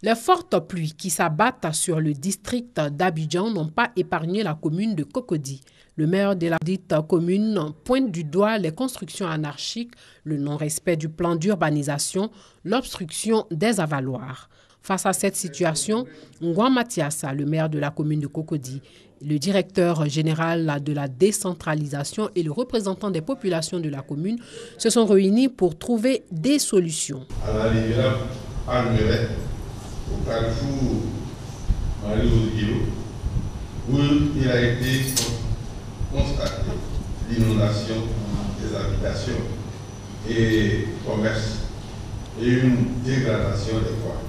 Les fortes pluies qui s'abattent sur le district d'Abidjan n'ont pas épargné la commune de Cocody. Le maire de la dite commune pointe du doigt les constructions anarchiques, le non-respect du plan d'urbanisation, l'obstruction des avaloirs. Face à cette situation, Ngouan Mathiassa, le maire de la commune de Cocody, le directeur général de la décentralisation et le représentant des populations de la commune se sont réunis pour trouver des solutions. Au carrefour Marie-Odilo, où il a été constaté l'inondation des habitations et commerces et une dégradation des toits.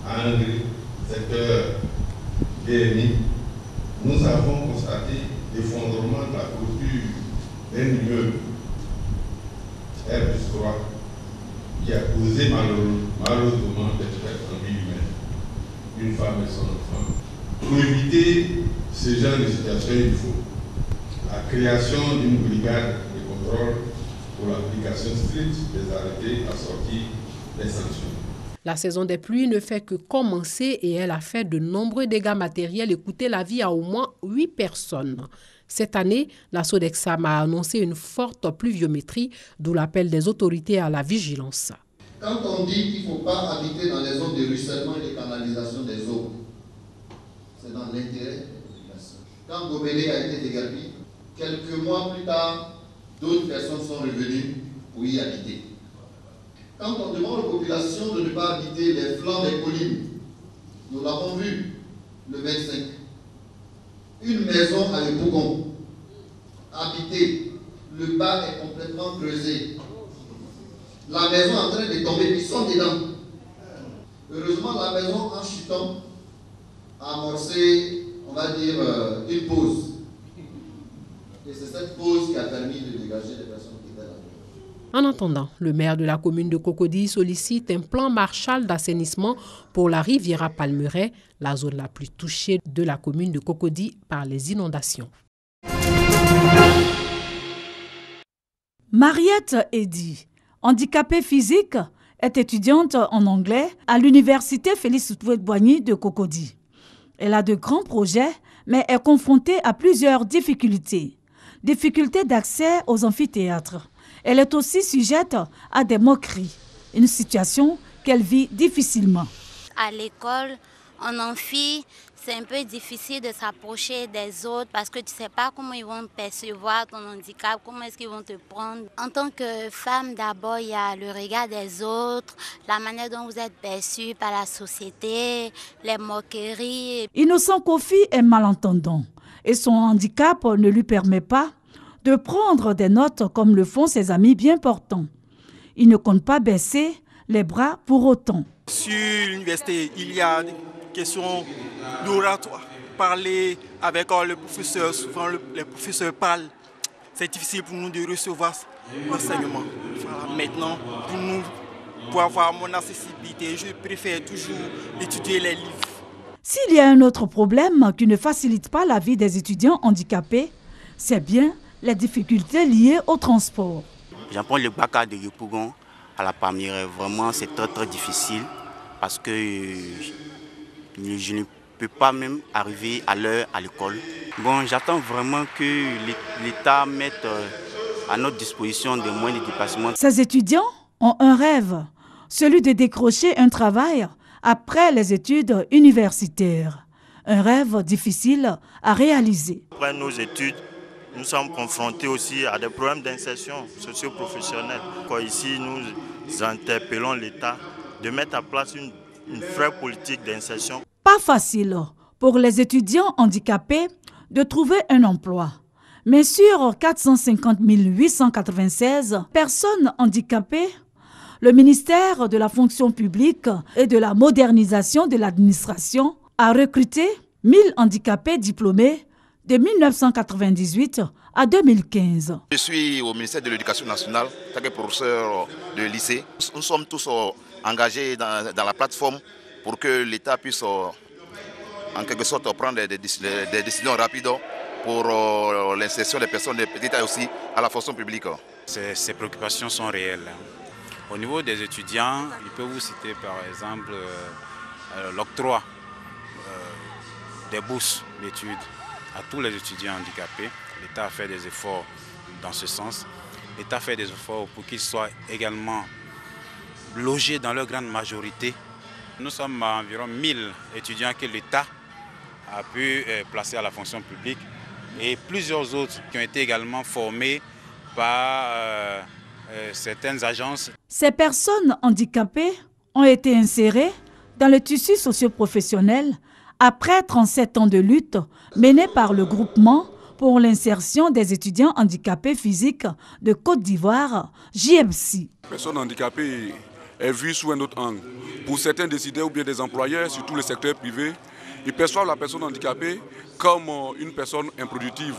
À Angry, secteur DMI, nous avons constaté l'effondrement de la clôture d'un immeuble R+3 qui a causé malheureusement des pertes en vie humaine. Une femme et son enfant. Pour éviter ce genre de situation, il faut la création d'une brigade de contrôle pour l'application stricte des arrêtés assortis des sanctions. La saison des pluies ne fait que commencer et elle a fait de nombreux dégâts matériels et coûté la vie à au moins 8 personnes. Cette année, la Sodexam a annoncé une forte pluviométrie, d'où l'appel des autorités à la vigilance. Quand on dit qu'il ne faut pas habiter dans les zones de ruissellement et de canalisation des eaux, c'est dans l'intérêt des populations. Quand Gobelé a été déguerpi, quelques mois plus tard, d'autres personnes sont revenues pour y habiter. Quand on demande aux populations de ne pas habiter les flancs des collines, nous l'avons vu le 25, une maison à Le Bougon, habitée, le bas est complètement creusé. La maison est en train de tomber, ils sont dedans. Heureusement, la maison, en chutant, a amorcé, on va dire, une pause. Et c'est cette pause qui a permis de dégager les personnes qui étaient là. En attendant, le maire de la commune de Cocody sollicite un plan Marshall d'assainissement pour la Riviera Palmeraie, la zone la plus touchée de la commune de Cocody par les inondations. Mariette Eddy, handicapée physique, est étudiante en anglais à l'université Félix Houphouët-Boigny de Cocody. Elle a de grands projets, mais est confrontée à plusieurs difficultés. Difficultés d'accès aux amphithéâtres. Elle est aussi sujette à des moqueries, une situation qu'elle vit difficilement. À l'école, en amphi, c'est un peu difficile de s'approcher des autres parce que tu ne sais pas comment ils vont percevoir ton handicap, comment est-ce qu'ils vont te prendre. En tant que femme, d'abord, il y a le regard des autres, la manière dont vous êtes perçue par la société, les moqueries. Innocent Kofi est malentendant et son handicap ne lui permet pas de prendre des notes comme le font ses amis bien portants. Il ne compte pas baisser les bras pour autant. Sur l'université, il y a des questions d'oratoire. Parler avec le professeur, souvent les professeurs parlent. C'est difficile pour nous de recevoir l'enseignement. Voilà. Maintenant, pour avoir mon accessibilité, je préfère toujours étudier les livres. S'il y a un autre problème qui ne facilite pas la vie des étudiants handicapés, c'est bien les difficultés liées au transport. J'apprends le bac de Yopougon à la Palmeraie. Vraiment, c'est très très difficile parce que je ne peux pas même arriver à l'heure à l'école. Bon, j'attends vraiment que l'État mette à notre disposition des moyens de déplacement. Ces étudiants ont un rêve, celui de décrocher un travail après les études universitaires. Un rêve difficile à réaliser. Après nos études, nous sommes confrontés aussi à des problèmes d'insertion socio-professionnelle. Ici, nous interpellons l'État de mettre en place une vraie politique d'insertion. Pas facile pour les étudiants handicapés de trouver un emploi. Mais sur 450 896 personnes handicapées, le ministère de la fonction publique et de la modernisation de l'administration a recruté 1000 handicapés diplômés de 1998 à 2015. Je suis au ministère de l'Éducation nationale, en tant que professeur de lycée. Nous sommes tous engagés dans la plateforme pour que l'État puisse en quelque sorte prendre des décisions rapides pour l'insertion des personnes de petite taille aussi à la fonction publique. Ces préoccupations sont réelles. Au niveau des étudiants, je peux vous citer par exemple l'octroi des bourses d'études à tous les étudiants handicapés. L'État a fait des efforts dans ce sens. L'État fait des efforts pour qu'ils soient également logés dans leur grande majorité. Nous sommes à environ 1000 étudiants que l'État a pu placer à la fonction publique et plusieurs autres qui ont été également formés par certaines agences. Ces personnes handicapées ont été insérées dans le tissu socio-professionnel après 37 ans de lutte menée par le groupement pour l'insertion des étudiants handicapés physiques de Côte d'Ivoire, JMC. La personne handicapée est vue sous un autre angle. Pour certains décideurs ou bien des employeurs, surtout le secteur privé, ils perçoivent la personne handicapée comme une personne improductive.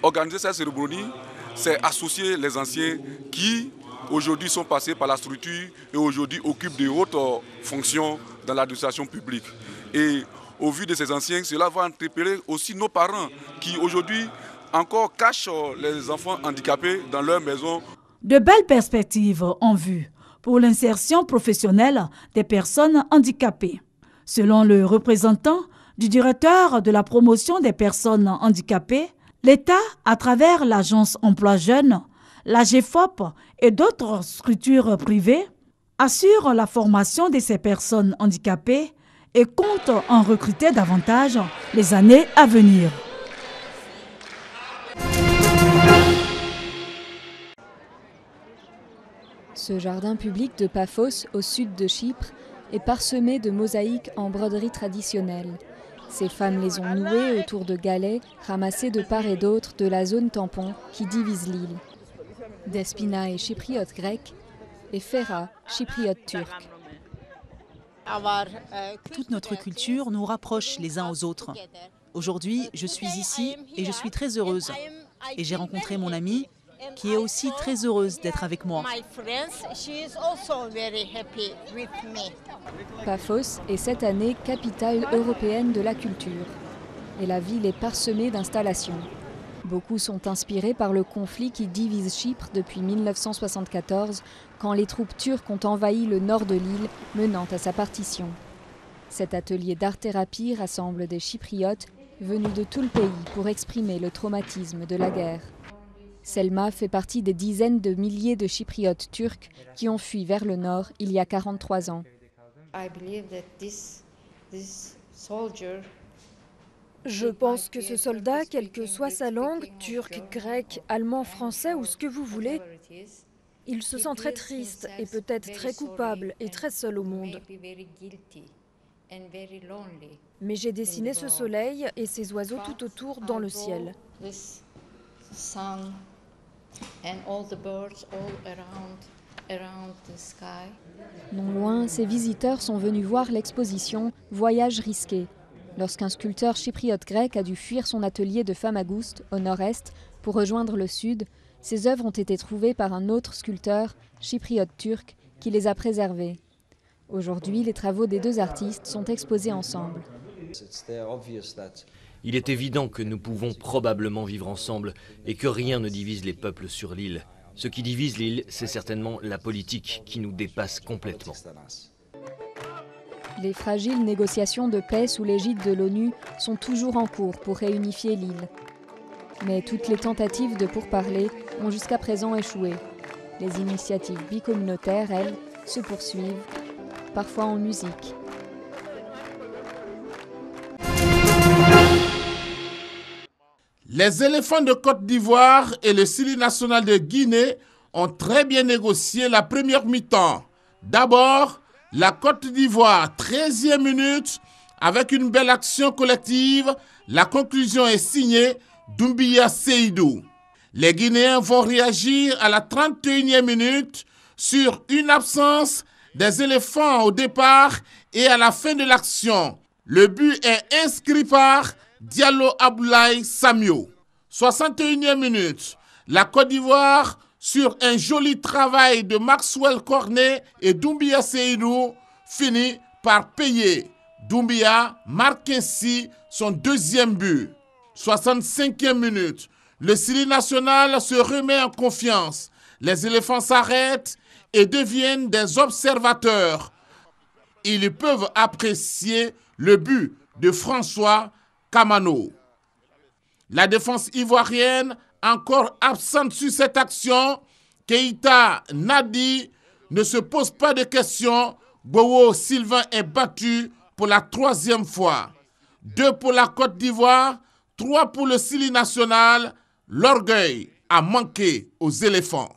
Organiser cette cérémonie, c'est associer les anciens qui aujourd'hui sont passés par la structure et aujourd'hui occupent de hautes fonctions dans l'administration publique. Et au vu de ces anciens, cela va interpeller aussi nos parents qui aujourd'hui encore cachent les enfants handicapés dans leur maison. De belles perspectives en vue pour l'insertion professionnelle des personnes handicapées. Selon le représentant du directeur de la promotion des personnes handicapées, l'État, à travers l'Agence Emploi Jeunes, la GEFOP et d'autres structures privées, assure la formation de ces personnes handicapées et compte en recruter davantage les années à venir. Ce jardin public de Paphos, au sud de Chypre, est parsemé de mosaïques en broderie traditionnelle. Ces femmes les ont nouées autour de galets ramassés de part et d'autre de la zone tampon qui divise l'île. Despina est chypriote grec et Ferra chypriote turc. Toute notre culture nous rapproche les uns aux autres. Aujourd'hui, je suis ici et je suis très heureuse. Et j'ai rencontré mon amie qui est aussi très heureuse d'être avec moi. Paphos est cette année capitale européenne de la culture. Et la ville est parsemée d'installations. Beaucoup sont inspirés par le conflit qui divise Chypre depuis 1974, quand les troupes turques ont envahi le nord de l'île, menant à sa partition. Cet atelier d'art-thérapie rassemble des Chypriotes venus de tout le pays pour exprimer le traumatisme de la guerre. Selma fait partie des dizaines de milliers de Chypriotes turcs qui ont fui vers le nord il y a 43 ans. Je pense que ce soldat, quelle que soit sa langue, turc, grec, allemand, français ou ce que vous voulez, il se sent très triste et peut-être très coupable et très seul au monde. Mais j'ai dessiné ce soleil et ces oiseaux tout autour dans le ciel. Non loin, ces visiteurs sont venus voir l'exposition « Voyage risqué ». Lorsqu'un sculpteur chypriote grec a dû fuir son atelier de Famagouste, au nord-est, pour rejoindre le sud, ses œuvres ont été trouvées par un autre sculpteur, chypriote turc, qui les a préservées. Aujourd'hui, les travaux des deux artistes sont exposés ensemble. Il est évident que nous pouvons probablement vivre ensemble et que rien ne divise les peuples sur l'île. Ce qui divise l'île, c'est certainement la politique qui nous dépasse complètement. Les fragiles négociations de paix sous l'égide de l'ONU sont toujours en cours pour réunifier l'île. Mais toutes les tentatives de pourparlers ont jusqu'à présent échoué. Les initiatives bicommunautaires, elles, se poursuivent, parfois en musique. Les éléphants de Côte d'Ivoire et le Syli national de Guinée ont très bien négocié la première mi-temps. D'abord, la Côte d'Ivoire, 13e minute, avec une belle action collective. La conclusion est signée Doumbia Seydou. Les Guinéens vont réagir à la 31e minute sur une absence des éléphants au départ et à la fin de l'action. Le but est inscrit par Diallo Aboulaye Samio. 61e minute, la Côte d'Ivoire, sur un joli travail de Maxwell Cornet et Doumbia Seydou, finit par payer. Doumbia marque ainsi son deuxième but. 65e minute, le Syli national se remet en confiance. Les éléphants s'arrêtent et deviennent des observateurs. ils peuvent apprécier le but de François Kamano. La défense ivoirienne, encore absente sur cette action, Keita Nadi ne se pose pas de questions. Bowo Sylvain est battu pour la 3e fois. 2 pour la Côte d'Ivoire, 3 pour le Sili national. L'orgueil a manqué aux éléphants.